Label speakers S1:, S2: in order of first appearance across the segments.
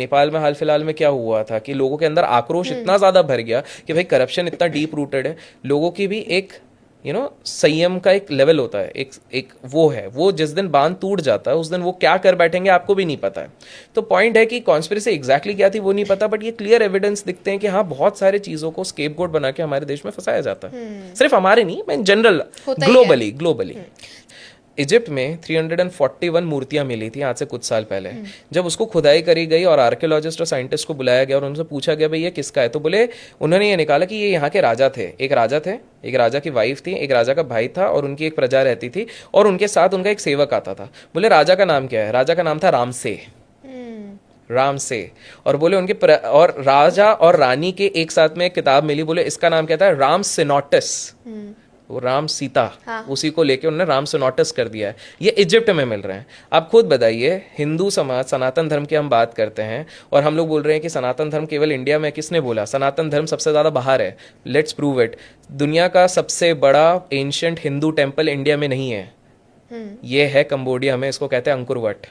S1: नेपाल में हाल फिलहाल में क्या हुआ था कि लोगों के अंदर आक्रोश इतना ज्यादा भर गया कि भाई करप्शन इतना डीप रूटेड है, लोगों की भी एक संयम का एक लेवल होता है, एक वो है, वो जिस दिन बांध टूट जाता है उस दिन वो क्या कर बैठेंगे आपको भी नहीं पता है। तो पॉइंट है कि कॉन्स्पिरेसी एग्जैक्टली क्या थी वो नहीं पता, बट ये क्लियर एविडेंस दिखते हैं कि हाँ बहुत सारे चीजों को स्केपगोट बना के हमारे देश में फंसाया जाता है। सिर्फ हमारे नहीं, मैं जनरल ग्लोबली। इजिप्ट में 341 मूर्तियां मिली थी आज से कुछ साल पहले। जब उसको खुदाई करी गई और आर्कियोलॉजिस्ट और साइंटिस्ट को बुलाया गया और उनसे पूछा गया भाई ये किसका है, तो बोले, उन्होंने ये निकाला कि ये यहाँ के राजा थे, एक राजा की वाइफ थी, एक राजा का भाई था और उनकी एक प्रजा रहती थी और उनके साथ उनका एक सेवक आता था। बोले राजा का नाम क्या है? राजा का नाम था राम से। और बोले और राजा और रानी के एक साथ में एक किताब मिली, बोले इसका नाम क्या था? राम सिनोटस, वो राम सीता, हाँ। उसी को लेके उन्होंने राम सिनोटस कर दिया है। ये इजिप्ट में मिल रहे हैं। आप खुद बताइए, हिंदू समाज सनातन धर्म की हम बात करते हैं और हम लोग बोल रहे हैं कि सनातन धर्म केवल इंडिया में। किसने बोला? सनातन धर्म सबसे ज्यादा बाहर है। Let's prove it. दुनिया का सबसे बड़ा एंशिएंट हिंदू टेम्पल इंडिया में नहीं है, ये है कंबोडिया में, इसको कहते हैं अंकुर वट।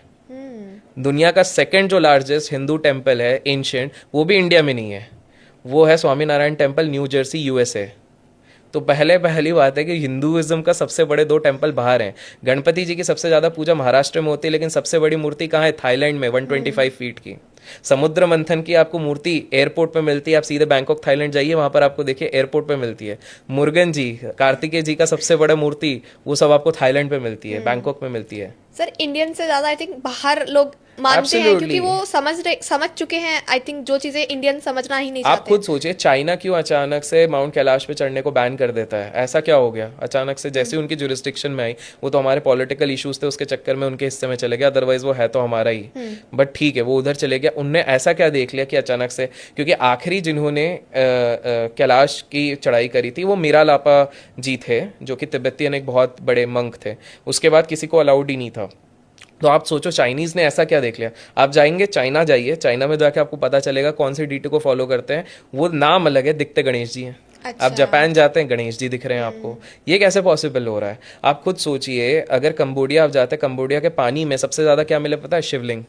S1: दुनिया का सेकेंड जो लार्जेस्ट हिंदू टेम्पल है एंशिएंट, वो भी इंडिया में नहीं है, वो है Swaminarayan temple, new Jersey, USA. तो पहली बात है कि हिंदुइज्म का सबसे बड़े 2 टेम्पल बाहर हैं। गणपति जी की सबसे ज्यादा पूजा महाराष्ट्र में होती है, लेकिन सबसे बड़ी मूर्ति कहाँ है? थाईलैंड में, 125 फीट की। समुद्र मंथन की आपको मूर्ति एयरपोर्ट पे मिलती है, आप सीधे बैंकॉक थाईलैंड जाइए, वहां पर आपको देखिए एयरपोर्ट पे मिलती है। मुरुगन जी, कार्तिकेय जी का सबसे बड़ा मूर्ति, वो सब आपको थाईलैंड पे मिलती है, बैंकॉक में मिलती है।
S2: सर इंडियन से ज्यादा आई थिंक बाहर लोग मानते हैं, क्योंकि वो समझ चुके हैं आई थिंक जो चीजें इंडियन समझना ही नहीं चाहते।
S1: आप खुद सोचिए, चाइना क्यों अचानक से माउंट कैलाश पे चढ़ने को बैन कर देता है? ऐसा क्या हो गया अचानक से? जैसे उनकी जुरिस्डिक्शन में आई, वो तो हमारे पॉलिटिकल इश्यूज थे उसके चक्कर में उनके हिस्से में चले गया, अदरवाइज वो है तो हमारा ही। बट ठीक है, वो उधर चले गया। उनने ऐसा क्या देख लिया कि अचानक से, क्योंकि आखिरी जिन्होंने कैलाश की चढ़ाई करी थी वो मीरा लापा जी थे, जो कि तिब्बतियन एक बहुत बड़े मंक थे। उसके बाद किसी को अलाउड ही नहीं था। तो आप सोचो चाइनीज ने ऐसा क्या देख लिया? आप जाएंगे चाइना, जाइए चाइना में जाके आपको पता चलेगा कौन सी डीटी को फॉलो करते हैं, वो नाम अलग है, दिखते गणेश जी हैं।
S2: अच्छा।
S1: आप जापान जाते हैं, गणेश जी दिख रहे हैं आपको। ये कैसे पॉसिबल हो रहा है? आप खुद सोचिए, अगर कंबोडिया आप जाते हैं, कंबोडिया के पानी में सबसे ज्यादा क्या मिले पता है? शिवलिंग।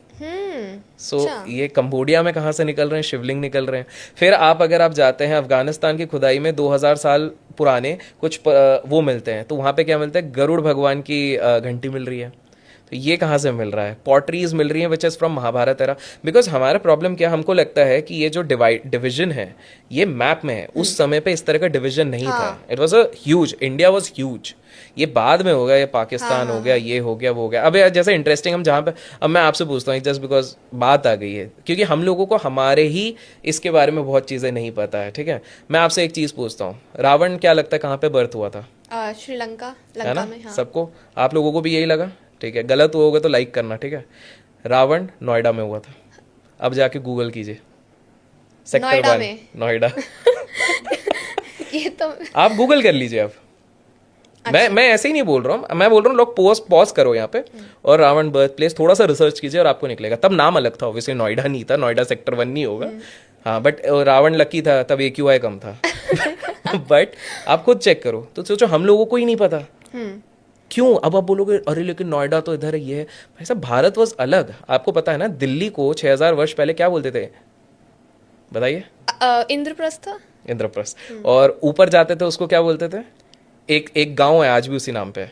S1: ये कंबोडिया में कहाँ से निकल रहे हैं? शिवलिंग निकल रहे हैं। फिर अगर आप जाते हैं अफगानिस्तान की खुदाई में 2000 साल पुराने कुछ वो मिलते हैं, तो वहां पे क्या मिलता है? गरुड़ भगवान की घंटी मिल रही है। तो ये कहाँ से मिल रहा है? पॉटरीज मिल रही हैं which is from Mahabharata era. Because हमारा प्रॉब्लम क्या, हमको लगता है कि ये जो डिविजन है ये मैप में है, उस समय पे इस तरह का डिविजन नहीं था। It was a huge, India was huge. ये बाद में हो गया, ये पाकिस्तान हो गया, ये हो गया, वो हो गया। अब यार जैसे इंटरेस्टिंग, हम जहाँ पे, अब मैं आपसे पूछता हूँ जस्ट बिकॉज बात आ गई है, क्योंकि हम लोगों को हमारे ही इसके बारे में बहुत चीजें नहीं पता है, ठीक है? मैं आपसे एक चीज पूछता हूँ, रावण क्या लगता है कहाँ पे बर्थ हुआ था?
S2: श्रीलंका,
S1: है ना?
S2: में। हाँ।
S1: सबको, आप लोगों को भी यही लगा? ठीक है, गलत होगा तो लाइक करना, ठीक है? रावण नोएडा में हुआ था। अब जाके गूगल कीजिए, सेक्टर 1 नोएडा।
S2: ये तो
S1: आप गूगल कर लीजिए आप। अच्छा। मैं ऐसे ही नहीं बोल रहा हूँ, मैं बोल रहा हूँ लोग पॉज करो यहाँ पे और रावण बर्थ प्लेस थोड़ा सा रिसर्च कीजिए और आपको निकलेगा। तब नाम अलग था, ऑब्वियसली नोएडा नहीं था, नोएडा सेक्टर 1 नहीं होगा। हाँ, बट रावण लकी था, तब AQI कम था। बट आप खुद चेक करो तो सोचो, हम लोगों को ही नहीं पता। क्यों? अब आप बोलोगे अरे लेकिन नोएडा तो इधर है, ये है। भाई साहब, भारत वाज अलग। आपको पता है ना, दिल्ली को 6000 वर्ष पहले क्या बोलते थे? बताइए। इंद्रप्रस्थ। और ऊपर जाते थे उसको क्या बोलते थे? एक गांव है आज भी उसी नाम पे,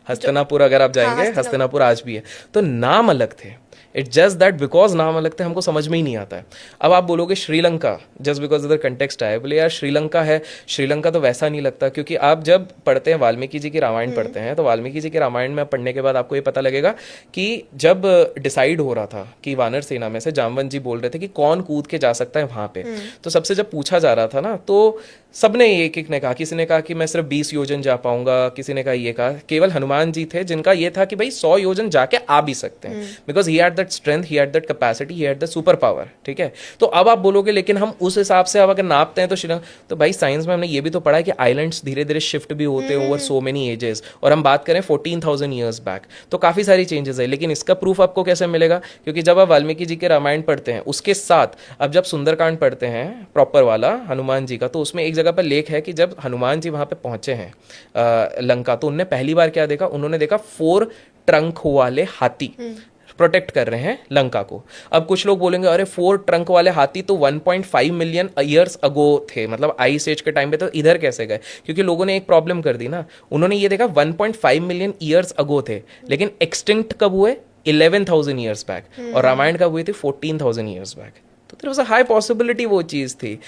S1: हस्तिनापुर। अगर आप जाएंगे, हाँ, हस्तिनापुर आज भी है। तो नाम अलग थे। इट्स जस्ट दैट बिकॉज नाम अलग थे हमको समझ में ही नहीं आता है। अब आप बोलोगे श्रीलंका, जस्ट बिकॉज इधर कंटेक्स्ट आया, बोले यार श्रीलंका है, श्रीलंका तो वैसा नहीं लगता। क्योंकि आप जब पढ़ते हैं वाल्मीकि जी की रामायण पढ़ते हैं, तो वाल्मीकि जी की रामायण में पढ़ने के बाद आपको ये पता लगेगा कि जब डिसाइड हो रहा था कि वानर सेना में से जामवंत जी बोल रहे थे कि कौन कूद के जा सकता है वहां पे, तो सबसे जब पूछा जा रहा था ना, तो सबने एक ने कहा, किसी ने कहा कि मैं सिर्फ 20 योजन जा पाऊंगा, किसी ने कहा ये कहा। केवल हनुमान जी थे जिनका ये था कि भाई 100 योजन जाके आ भी सकते हैं, because he had that strength, he had that capacity, he had the super power, ठीक है? तो अब आप बोलोगे लेकिन हम उस हिसाब से अब अगर नापते हैं तो श्रीलंका, तो भाई साइंस में हमने ये भी तो पढ़ा है कि आइलैंड्स धीरे धीरे शिफ्ट भी होते हैं ओवर सो मेनी एजेस, और हम बात करें 14,000 ईयर्स बैक, तो काफी सारी चेंजेस है। लेकिन इसका प्रूफ आपको कैसे मिलेगा? क्योंकि जब आप वाल्मीकि जी के रामायण पढ़ते हैं, उसके साथ अब जब सुंदरकांड पढ़ते हैं प्रॉपर वाला हनुमान जी का, तो उसमें एक जगह पर लेख है कि जब हनुमान जी वहां पे पहुंचे हैं लंका, तो उनने पहली बार क्या देखा? उन्होंने देखा 4 ट्रंक वाले हाथी। प्रोटेक्ट कर रहे हैं लंका को। अब कुछ लोग बोलेंगे अरे 4 ट्रंक वाले हाथी तो 1.5 मिलियन ईयर्स अगो थे, मतलब आइस एज के टाइम पे, तो इधर कैसे गए? क्योंकि लोगों ने एक प्रॉब्लम कर दी ना, उन्होंने ये देखा 1.5 मिलियन ईयर्स अगो थे, लेकिन एक्सटिंक्ट कब हुए? 11,000 ईयर्स बैक, और रामायण कब हुई थी? 14,000 ईयर्स बैक। तो there was a high possibility वो चीज़ थी।